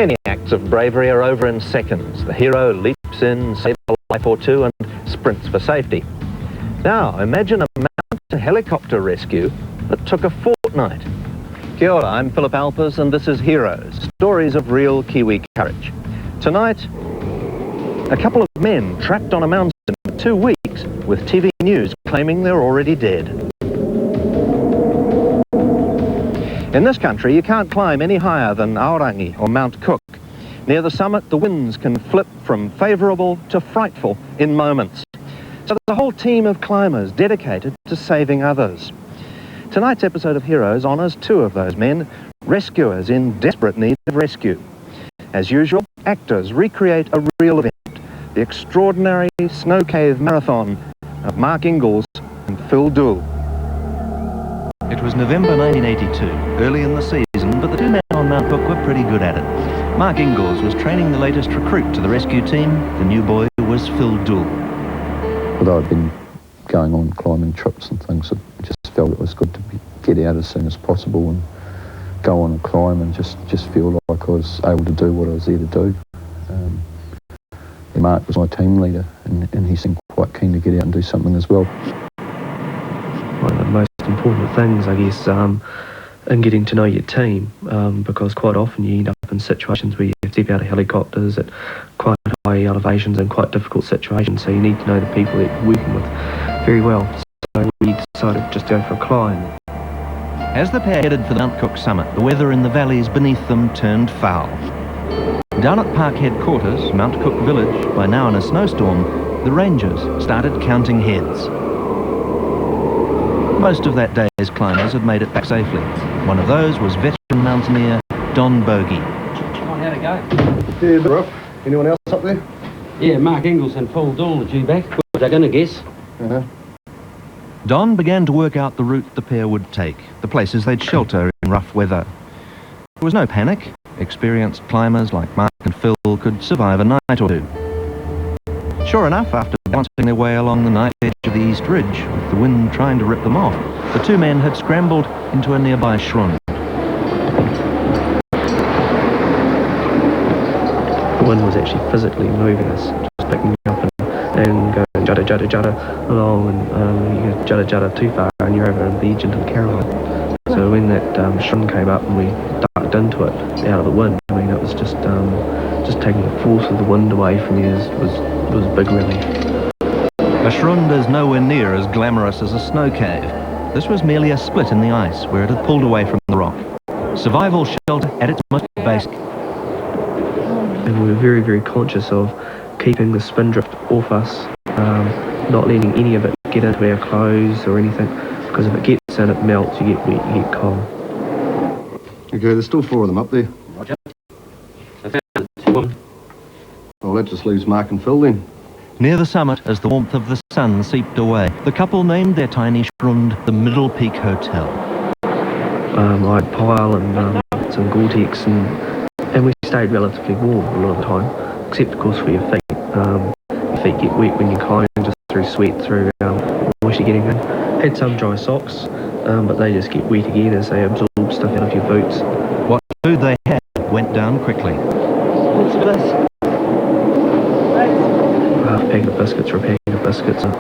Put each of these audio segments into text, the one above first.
Many acts of bravery are over in seconds. The hero leaps in, saves a life or two and sprints for safety. Now, imagine a mountain helicopter rescue that took a fortnight. Kia ora, I'm Philip Alpers and this is Heroes, stories of real Kiwi courage. Tonight, a couple of men trapped on a mountain for 2 weeks with TV news claiming they're already dead. In this country, you can't climb any higher than Aorangi or Mount Cook. Near the summit, the winds can flip from favourable to frightful in moments. So there's a whole team of climbers dedicated to saving others. Tonight's episode of Heroes honours two of those men, rescuers in desperate need of rescue. As usual, actors recreate a real event, the extraordinary snow cave marathon of Mark Ingalls and Phil Dool. It was November 1982, early in the season, but the two men on Mount Cook were pretty good at it. Mark Ingalls was training the latest recruit to the rescue team. The new boy was Phil Dool. Although I'd been going on climbing trips and things, I just felt it was good to get out as soon as possible and go on and climb and just feel like I was able to do what I was there to do. Mark was my team leader and he seemed quite keen to get out and do something as well. One of the most important things, I guess, in getting to know your team, because quite often you end up in situations where you step out of helicopters at quite high elevations and quite difficult situations, so you need to know the people that you're working with very well. So we decided just to go for a climb. As the pair headed for the Mount Cook summit, the weather in the valleys beneath them turned foul. Down at park headquarters, Mount Cook village, by now in a snowstorm, the rangers started counting heads. Most of that day's climbers had made it back safely. One of those was veteran mountaineer Don Bogey. How'd it go? Yeah, rough. Anyone else up there? Yeah, Mark Ingalls and Phil Dool are due back. They're going to guess. Don began to work out the route the pair would take, the places they'd shelter in rough weather. There was no panic. Experienced climbers like Mark and Phil could survive a night or two. Sure enough, after bouncing their way along the knife edge of the East Ridge, with the wind trying to rip them off, the two men had scrambled into a nearby schrund. The wind was actually physically moving us, just picking me up and going judder, judder, judder along, and you go judder, judder too far and you're over the edge into the Caroline. So when that schrund came up and we ducked into it out of the wind, I mean, it was just taking the force of the wind away from you was a big relief. A schrund is nowhere near as glamorous as a snow cave. This was merely a split in the ice where it had pulled away from the rock. Survival shelter at its most basic. And we were very, very conscious of keeping the spindrift off us, not letting any of it get into our clothes or anything, because if it gets in, it melts, you get wet, you get cold. Okay, there's still 4 of them up there. Roger. I found 2 women. Well, that just leaves Mark and Phil then. Near the summit, as the warmth of the sun seeped away, the couple named their tiny schrund the Middle Peak Hotel. I had pile and some Gore-Tex, and we stayed relatively warm a lot of the time, except of course for your feet. Your feet get wet when you climb, just through sweat, through moisture getting in. Had some dry socks, but they just get wet again as they absorb stuff out of your boots. What food they had went down quickly. What's this? Half a packet of biscuits or a packet of biscuits, and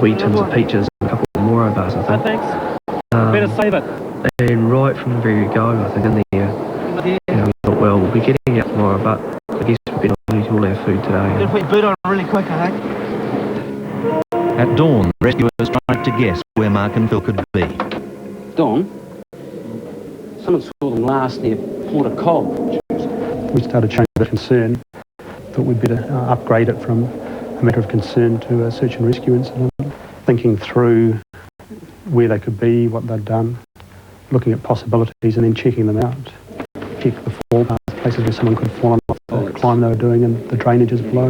wee tins of peaches and a couple of Moro bars, I think. Thanks. Better save it. And right from the very go, I think, in there, we thought, well, we'll be getting out tomorrow, but I guess we better eat all our food today. Better put your boot on really quick, I think. At dawn, rescuers tried to guess where Mark and Phil could be. Dawn? Someone saw them last near Port of Cobb. We started showing a bit of concern. Thought we'd better upgrade it from a matter of concern to a search and rescue incident. Thinking through where they could be, what they'd done, looking at possibilities and then checking them out. Check the fall paths, places where someone could fall on the climb they were doing and the drainages below.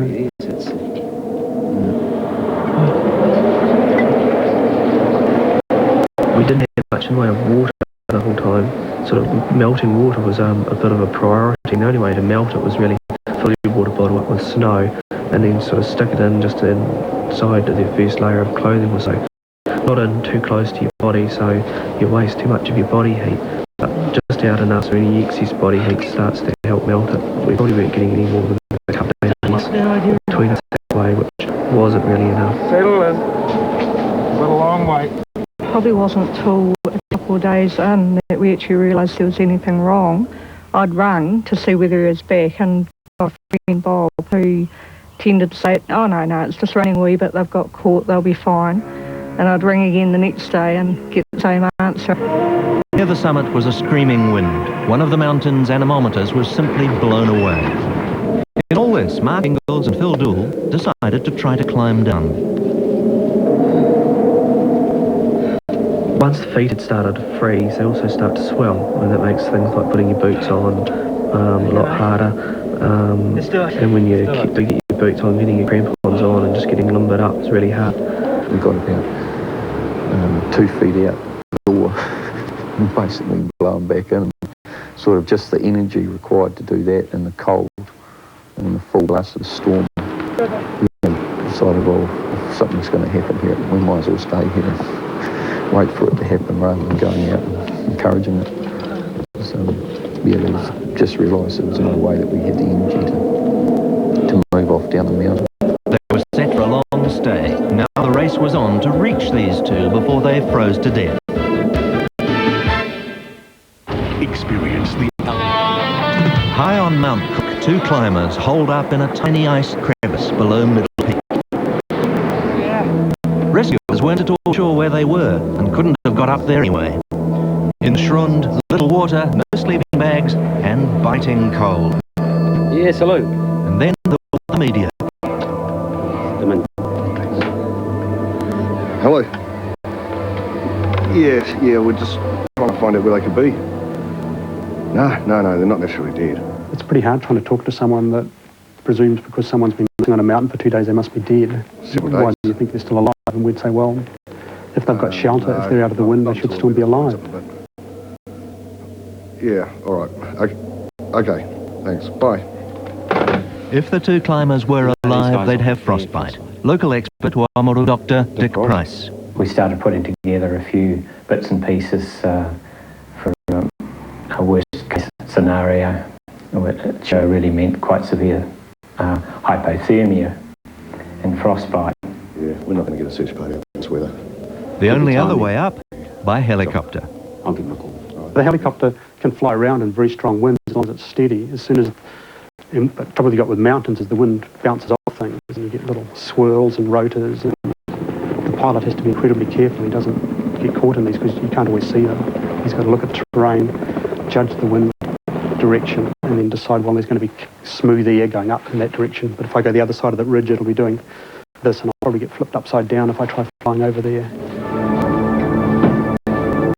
We didn't have much in the way of water the whole time. Sort of melting water was a bit of a priority. And the only way to melt it was really fill your water bottle up with snow and then sort of stick it in just inside the first layer of clothing or so. Not in too close to your body, so you waste too much of your body heat, but just out enough so any excess body heat starts to help melt it. We probably weren't getting any more than a couple of days between us that way, which wasn't really enough. Settle in. We've got a long way. Probably wasn't till a couple of days in that we actually realised there was anything wrong. I'd rung to see whether he was back, and got a friend, Bob, who tended to say, oh no, it's just raining a wee bit, they've got caught, they'll be fine. And I'd ring again the next day and get the same answer. Near the summit was a screaming wind. One of the mountain's anemometers was simply blown away. In all this, Mark Ingalls and Phil Dool decided to try to climb down. Once the feet had started to freeze, they also start to swell, and that makes things like putting your boots on a lot harder. And when you get your boots on, getting your crampons on and just getting limbered up is really hard. We got about 2 feet out the door and basically blown back in. Sort of just the energy required to do that in the cold and the full blast of the storm. We decided, well, if something's going to happen here, we might as well stay here and wait for it to happen rather than going out and encouraging it. So, yeah, we've just realised there was no way that we had the energy to move off down the mountain. They were set for a long stay. Now the race was on to reach these two before they froze to death. Experience the... High on Mount Cook, 2 climbers holed up in a tiny ice crevice below Middle Peak. Rescuers weren't at all sure where they were and couldn't have got up there anyway. In the schrund, little water, no sleeping bags, and biting cold. Yes, hello. And then there was the media. Come in. Hello. Yeah, we're just trying to find out where they could be. No, they're not necessarily dead. It's pretty hard trying to talk to someone that presumes because someone's been missing on a mountain for 2 days, they must be dead. Several Why days. do you think they're still alive? And we'd say, well, if they've got shelter, if they're out of the wind, they should still be alive. Yeah, all right. Okay, thanks. Bye. If the 2 climbers were alive, they'd have frostbite. Local expert Waimaru doctor Dick Price. We started putting together a few bits and pieces for a worst case scenario, which really meant quite severe hypothermia and frostbite. Yeah, we're not going to get a search party in this weather. The only other way up, by helicopter. I'll give him a call. The helicopter can fly around in very strong winds as long as it's steady. As soon as, the trouble you got with mountains is the wind bounces off things and you get little swirls and rotors, and the pilot has to be incredibly careful he doesn't get caught in these because you can't always see them. He's got to look at the terrain, judge the wind direction, and then decide, well, there's going to be smooth air going up in that direction, but if I go the other side of that ridge it'll be doing this, and I'll probably get flipped upside down if I try flying over there.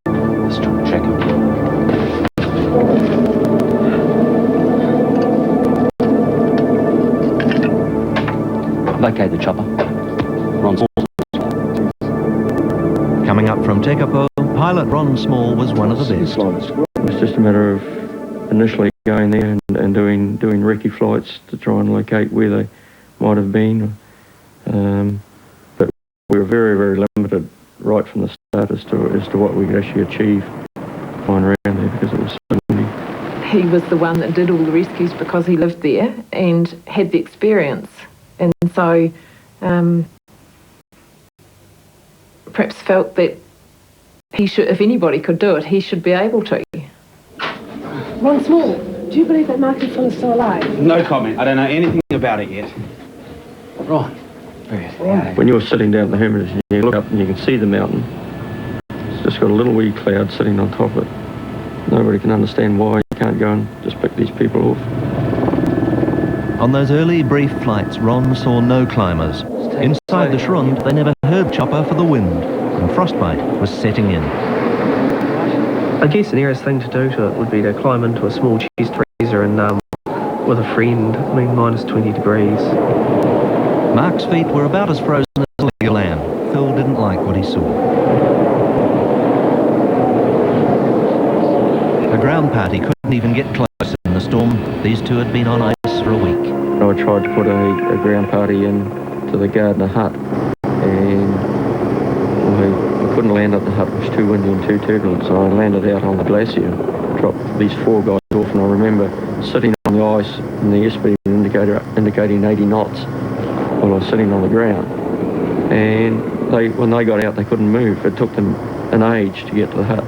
Let's check him. Locate the chopper. Ron Small. Coming up from Tekapo, pilot Ron Small was one of the best. It was just a matter of initially going there and doing recce flights to try and locate where they might have been. But we were very, very limited right from the start as to what we could actually achieve flying around there because it was so windy. He was the one that did all the rescues because he lived there and had the experience, and so perhaps felt that he should, if anybody could do it, he should be able to. Ron Small, do you believe that Mark and Phil is still alive? No comment. I don't know anything about it yet. Ron. When you're sitting down at the Hermitage, you look up and you can see the mountain. It's just got a little wee cloud sitting on top of it. Nobody can understand why you can't go and just pick these people off. On those early brief flights, Ron saw no climbers. Inside the schrund, they never heard chopper for the wind, and frostbite was setting in. I guess the nearest thing to do to it would be to climb into a small cheese freezer and with a friend, I mean minus 20 degrees. Mark's feet were about as frozen as Legoland. Phil didn't like what he saw. The ground party couldn't even get close in the storm. These 2 had been on ice for a week. I tried to put a ground party in to the Gardner hut, and I couldn't land at the hut. It was too windy and too turbulent, so I landed out on the glacier, dropped these 4 guys off, and I remember sitting the ice and the airspeed indicator indicating 80 knots while I was sitting on the ground. And when they got out, they couldn't move. It took them an age to get to the hut.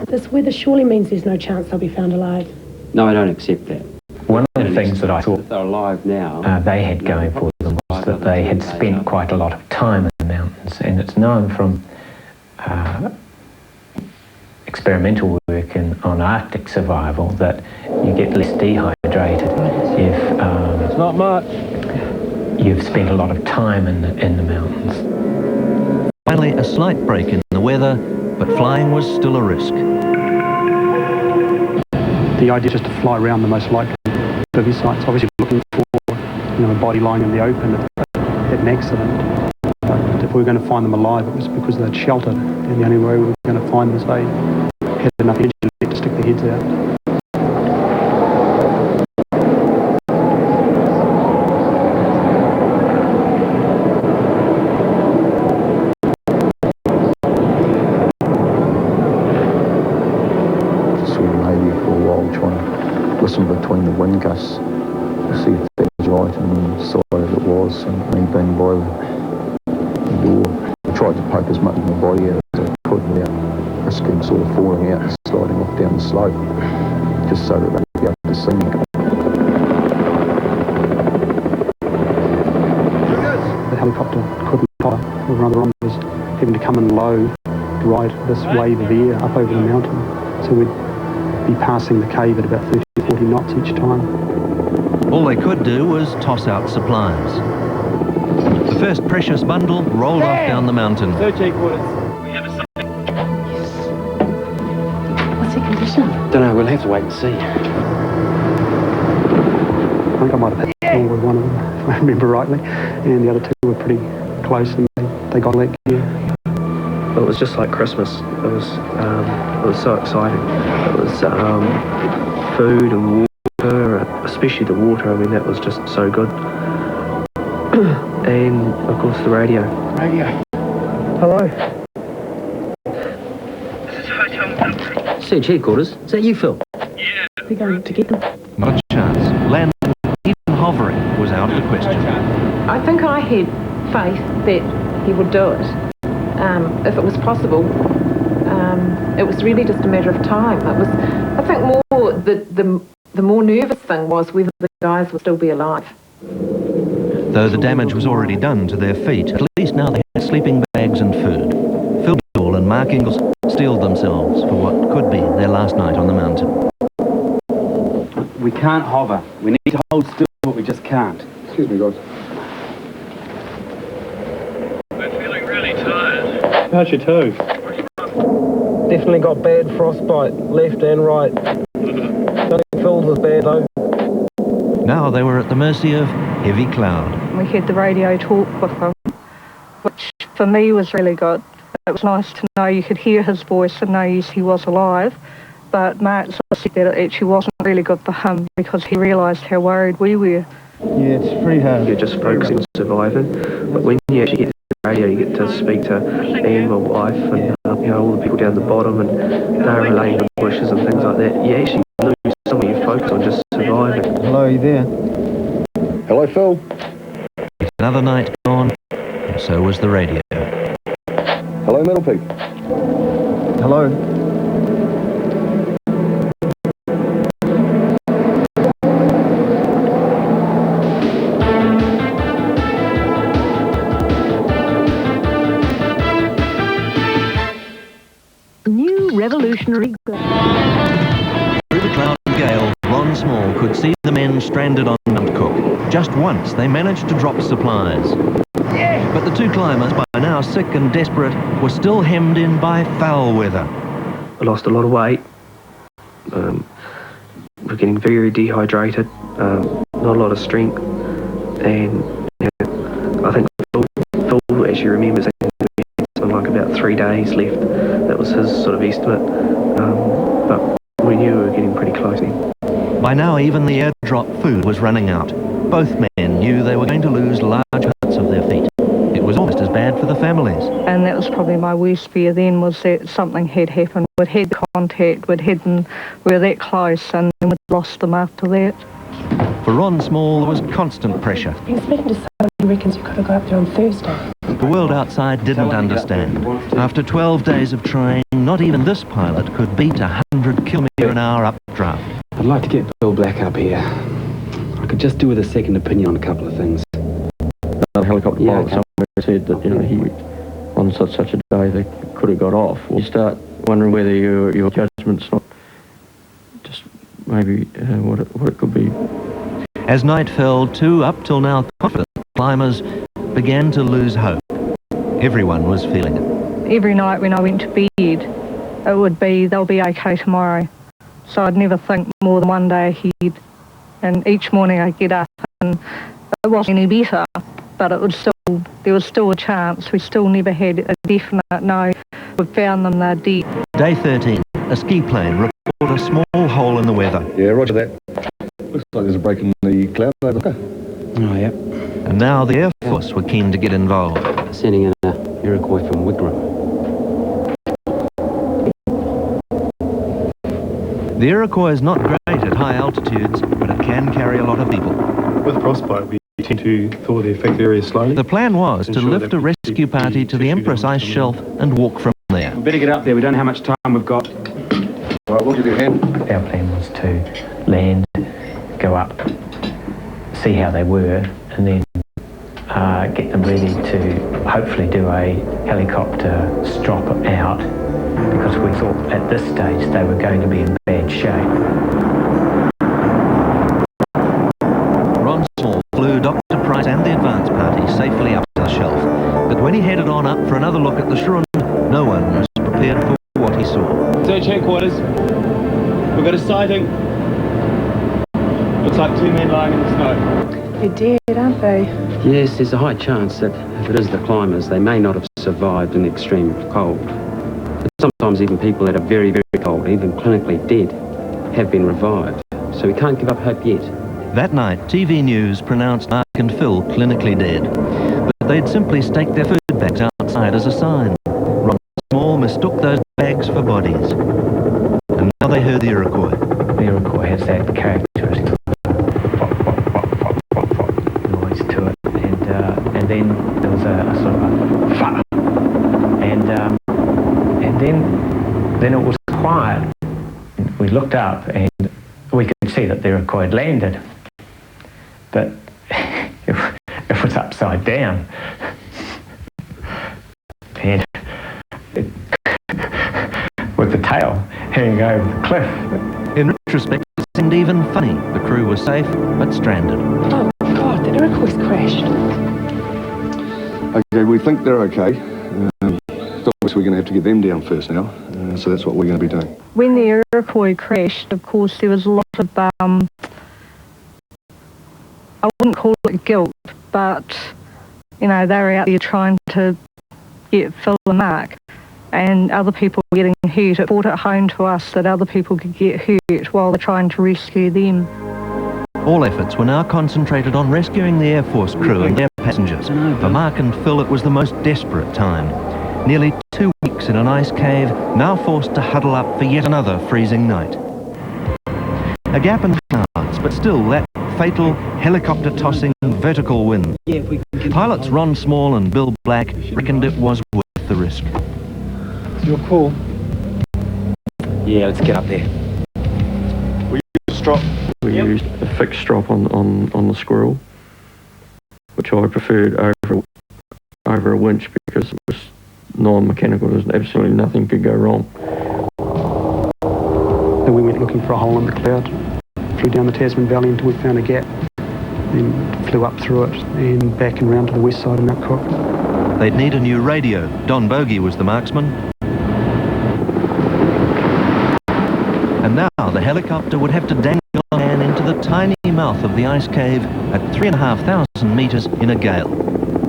This weather surely means there's no chance they'll be found alive. No, I don't accept that. One of the things that I thought they're alive now. they had going for them was that they had spent quite a lot of time in the mountains, and it's known from experimental work on Arctic survival that you get less dehydrated if It's not much. you've spent a lot of time in the mountains. Finally, a slight break in the weather, but flying was still a risk. The idea is just to fly around the most likely bivvy sites, obviously looking for a body lying in the open if they had an accident. But if we were going to find them alive, it was because they'd sheltered, and the only way we were going to find them is they had enough energy to stick their heads out. Listen between the wind gusts to see if that was right, and then decided it was, and me being by the door, I tried to poke as much of my body out as I could without risking sort of falling out and sliding off down the slope, just so that they would be able to see me. The helicopter couldn't hover, or rather was having to come in low to ride this wave of air up over the mountain, so we'd be passing the cave at about 30 to 40 knots each time. All they could do was toss out supplies. The first precious bundle rolled off down the mountain. What's your condition? Don't know, we'll have to wait and see. I think I might have hit with one of them, if I remember rightly, and the other two were pretty close, and they got let go. It was just like Christmas. It was so exciting. It was food and water, especially the water. I mean, that was just so good. And of course the radio. Hello. Search headquarters. Is that you, Phil? We're going to get them. Not a chance. Land, even hovering, was out of the question. I think I had faith that he would do it. If it was possible. It was really just a matter of time. It was, I think, more the more nervous thing was whether the guys would still be alive. Though the damage was already done to their feet, at least now they had sleeping bags and food. Phil Dool and Mark Ingalls steeled themselves for what could be their last night on the mountain. We can't hover. We need to hold still, but we just can't. Excuse me, guys. How's your toe? Definitely got bad frostbite, left and right. Don't think Phil's as bad though. Now they were at the mercy of heavy cloud. We had the radio talk with him, which for me was really good. It was nice to know you could hear his voice and know yes, he was alive. But Mark sort of said that it actually wasn't really good for him because he realised how worried we were. Yeah, it's pretty hard. You're just focusing on surviving. But when you actually get radio, you get to speak to Ian, my wife, and all the people down the bottom, and they're relaying the bushes and things like that. You actually lose some of your focus on just surviving. Hello, you there? Hello, Phil. Another night gone, and so was the radio. Hello, Metal Pig. Hello. Revolutionary. Through the cloud and gale, Ron Small could see the men stranded on Mount Cook. Just once they managed to drop supplies. But the two climbers, by now sick and desperate, were still hemmed in by foul weather. I lost a lot of weight. We're getting very dehydrated. Not a lot of strength. And I think Phil actually remembers that we had something like about 3 days left. That was his sort of estimate, but we knew we were getting pretty close then. By now, even the airdrop food was running out. Both men knew they were going to lose large parts of their feet. It was almost as bad for the families. And that was probably my worst fear then, was that something had happened. We'd had contact, we were that close, and we'd lost them after that. For Ron Small, there was constant pressure. Been speaking to someone who reckons you could have got up there on Thursday. The world outside didn't understand. After 12 days of trying, not even this pilot could beat 100 km/h updraft. I'd like to get Bill Black up here. I could just do with a second opinion on a couple of things. Another helicopter pilot somewhere said that, you know, he, on such a day, they could have got off. Well, you start wondering whether your judgment's not just maybe what it could be. As night fell, two up till now confident climbers began to lose hope. Everyone was feeling it. Every night when I went to bed, it would be, they'll be okay tomorrow. So I'd never think more than one day ahead. And each morning I'd get up and it wasn't any better, but there was still a chance. We still never had a definite no. We found them, they're dead. Day 13, a ski plane reported a small hole in the weather. Yeah, roger that. Looks like there's a break in the cloud over there. Oh, yeah. And now the Air Force were keen to get involved. Sending in a Iroquois from Wigram. The Iroquois is not great at high altitudes, but it can carry a lot of people. With frostbite, we tend to thaw the affected area slowly. The plan was to lift a rescue party to the Empress Ice Shelf and walk from there. We better get up there, we don't know how much time we've got. All right, we'll give you a hand. Our plan was to land, go up, see how they were, and then get them ready to hopefully do a helicopter strop out, because we thought at this stage they were going to be in bad shape. Ron Small flew Dr. Price and the advance party safely up to the shelf, but when he headed on up for another look at the Shroon, no one was prepared for what he saw. Search headquarters. We've got a sighting. Looks like two men lying in the snow. They're dead, aren't they? Yes, there's a high chance that if it is the climbers, they may not have survived in extreme cold. But sometimes even people that are very, very cold, even clinically dead, have been revived. So we can't give up hope yet. That night, TV News pronounced Mark and Phil clinically dead, but they'd simply staked their food bags outside as a sign. Ron Small mistook those bags for bodies. And now they heard the Iroquois. The Iroquois has that characteristic noise to it, and then there was a sort of a fa, and then it was quiet. We looked up and we could see that the Iroquois had landed, but it was upside down, and with the tail hanging over the cliff. In retrospect, it seemed even funny. The crew was safe, but stranded. Oh, God, the Iroquois crashed. Okay, we think they're okay. Obviously, we're going to have to get them down first now, so that's what we're going to be doing. When the Iroquois crashed, of course, there was a lot of, I wouldn't call it guilt, but, you know, they were out there trying to get Phil and Mark, and other people were getting hurt. It brought it home to us that other people could get hurt while they're trying to rescue them. All efforts were now concentrated on rescuing the Air Force crew and their passengers. For Mark and Phil, it was the most desperate time. Nearly 2 weeks in an ice cave, now forced to huddle up for yet another freezing night. A gap in the clouds, but still that fatal helicopter-tossing vertical wind. Pilots Ron Small and Bill Black reckoned it was worth the risk. It's your call. Yeah, let's get up there. We used a strop. We used a fixed strop on the squirrel, which I preferred over a winch because it was non-mechanical. There's absolutely nothing could go wrong. Then we went looking for a hole in the cloud, flew down the Tasman Valley until we found a gap, then flew up through it and back and round to the west side of Mount Cook. They'd need a new radio. Don Bogey was the marksman. And now the helicopter would have to dangle a man into the tiny mouth of the ice cave at 3,500 metres in a gale.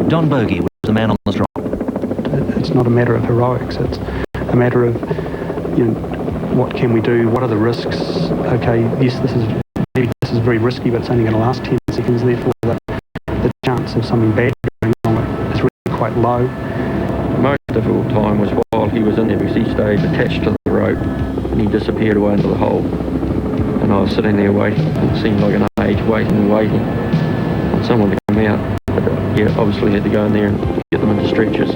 Don Bogey was the man on the strop. It's not a matter of heroics, it's a matter of, you know, what can we do, what are the risks? Okay, yes, this is very risky, but it's only going to last 10 seconds, therefore the chance of something bad going on is really quite low. most difficult time was while he was in there, because he stayed attached to the rope and he disappeared away into the hole. And I was sitting there waiting. It seemed like an age, waiting and waiting for someone to come out. But yeah, obviously had to go in there and get them into stretchers.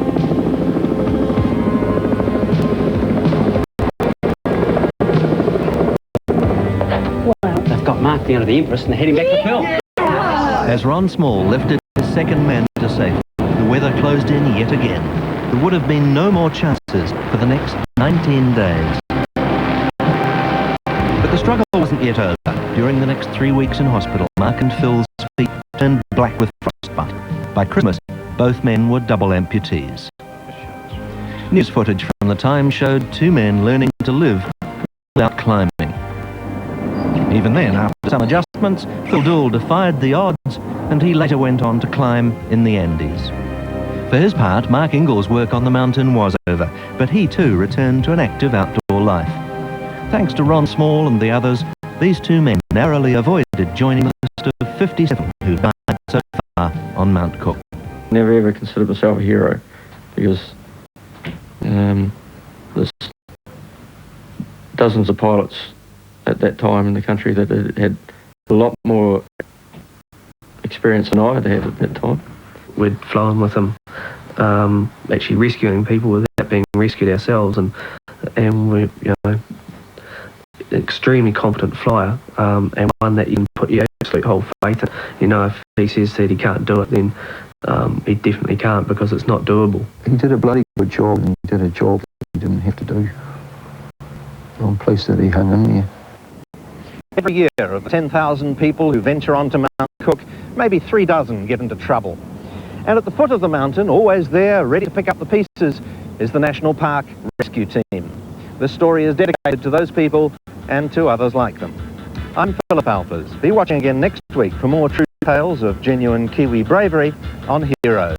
They've got Mark down to the Empress and they're heading back to Phil. As Ron Small lifted his second man to safety, the weather closed in yet again. There would have been no more chances for the next 19 days. But the struggle wasn't yet over. During the next 3 weeks in hospital, Mark and Phil's feet turned black with frostbite. By Christmas, both men were double amputees. News footage from the time showed two men learning to live without climbing. Even then, after some adjustments, Phil Dool defied the odds, and he later went on to climb in the Andes. For his part, Mark Ingall's work on the mountain was over, but he too returned to an active outdoor life. Thanks to Ron Small and the others, these two men narrowly avoided joining the list of 57 who died so far on Mount Cook. Never ever considered myself a hero, because there's dozens of pilots at that time in the country that had a lot more experience than I had had at that time. We'd flown with them, actually rescuing people without being rescued ourselves, and we, extremely competent flyer, and one that you can put your absolute whole faith in. If he says that he can't do it, then he definitely can't, because it's not doable. He did a bloody good job, and he did a job that he didn't have to do. I'm pleased that he hung in there. Every year, of the 10,000 people who venture onto Mount Cook, maybe 3 dozen get into trouble. And at the foot of the mountain, always there, ready to pick up the pieces, is the National Park Rescue Team. This story is dedicated to those people and to others like them. I'm Philip Alpers. Be watching again next week for more true tales of genuine Kiwi bravery on Heroes.